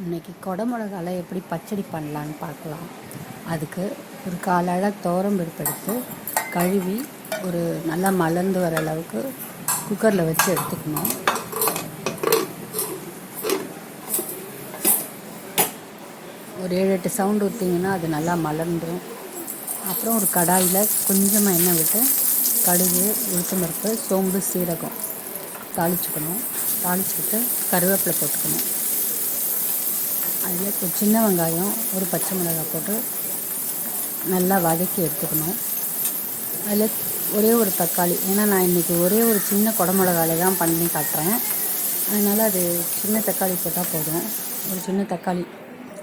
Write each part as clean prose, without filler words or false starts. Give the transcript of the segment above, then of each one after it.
இன்றைக்கி குடமிளகால எப்படி பச்சடி பண்ணலான்னு பார்க்கலாம். அதுக்கு ஒரு 1/4 அழ துவரம்பருப்பு எடுத்து கழுவி ஒரு நல்லா மலர்ந்து வர அளவுக்கு குக்கரில் வச்சு எடுத்துக்கணும். ஒரு 7-8 சவுண்டு ஊற்றிங்கன்னா அது நல்லா மலர்ந்துடும். அப்புறம் ஒரு கடாயில் கொஞ்சமாக எண்ணெய் விட்டு கடுகு, உளுத்தம்பருப்பு, சோம்பு, சீரகம் தாளிச்சுக்கணும். தாளிச்சுக்கிட்டு கருவேப்பிலை போட்டுக்கணும். அதில் ஒரு சின்ன வெங்காயம், ஒரு பச்சை மிளகாய் போட்டு நல்லா வதக்கி எடுத்துக்கணும். அதில் ஒரே ஒரு தக்காளி, ஏன்னா நான் இன்றைக்கி ஒரே ஒரு சின்ன குடமிளகாயில் தான் பண்ணி காட்டுறேன். அதனால் அது சின்ன தக்காளி போட்டால் போதும். ஒரு சின்ன தக்காளி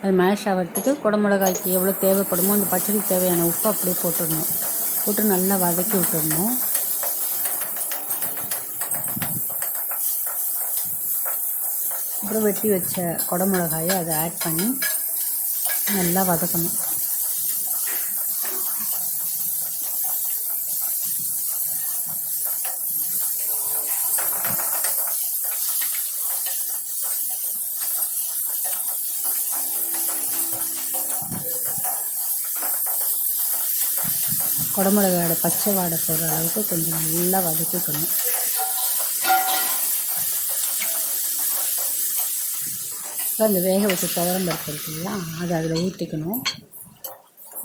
அது மேஷ் ஆகிறதுக்கு குடமிளகாய்க்கு எவ்வளோ தேவைப்படுமோ அந்த பச்சடிக்கு தேவையான உப்பு அப்படியே போட்டுடணும். போட்டு நல்லா வதக்கி விட்டுடணும். அப்புறம் வெட்டி வச்ச குடமிளகாயை அதை ஆட் பண்ணி நல்லா வதக்கணும். குடமிளகாயோட பச்சை வாடை போடுற அளவுக்கு கொஞ்சம் நல்லா வதக்கிக்கணும். இப்போ அந்த வேக வச்ச துவரம்பருப்பு இருக்குங்களா, அதை அதில் ஊற்றிக்கணும்.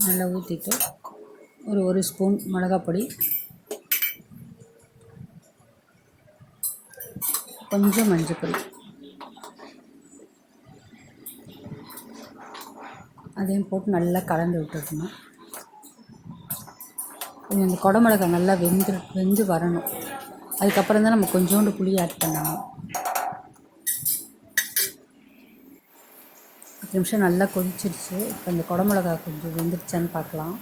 நல்லா ஊற்றிட்டு ஒரு ஸ்பூன் மிளகாப்பொடி, கொஞ்சம் மஞ்சள், அதையும் போட்டு நல்லா கலந்து விட்டுருக்கணும். இந்த குடமிளகாய் நல்லா வெந்து வரணும். அதுக்கப்புறம் தான் நம்ம கொஞ்சோண்டு புளி ஆட் பண்ணணும். 10 நிமிஷம் நல்லா கொதிச்சிடுச்சு. இப்போ இந்த குடமிளகாய் கொஞ்சம் வெந்துருச்சான்னு பார்க்கலாம்.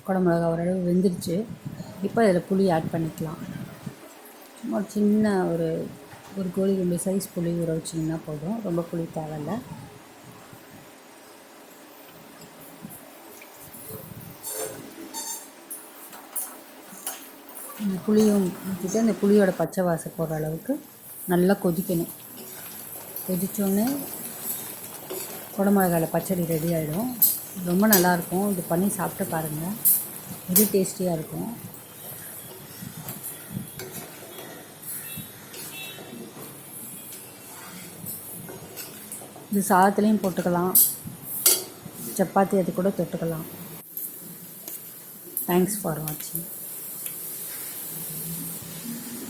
குடமிளகா ஓரளவு வெந்துருச்சு. இப்போ இதில் புளி ஆட் பண்ணிக்கலாம். சும்மா சின்ன ஒரு கோழி குண்டு சைஸ் புளி ஊற வச்சிங்கன்னா போதும், ரொம்ப புளி தேவையில்லை. இந்த புளியும் ஊற்றிட்டு அந்த புளியோட பச்சை வாசம் போடுற அளவுக்கு நல்லா கொதிக்கணும். கொதித்தோடனே குடமிளகாயில் பச்சடி ரெடி ஆகிடும். ரொம்ப நல்லாயிருக்கும். இது பண்ணி சாப்பிட்டு பாருங்கள், வெரி டேஸ்டியாக இருக்கும். இது சாதத்துலேயும் போட்டுக்கலாம், சப்பாத்தி அது கூட தொட்டுக்கலாம். தேங்க்ஸ் ஃபார் வாட்சிங்.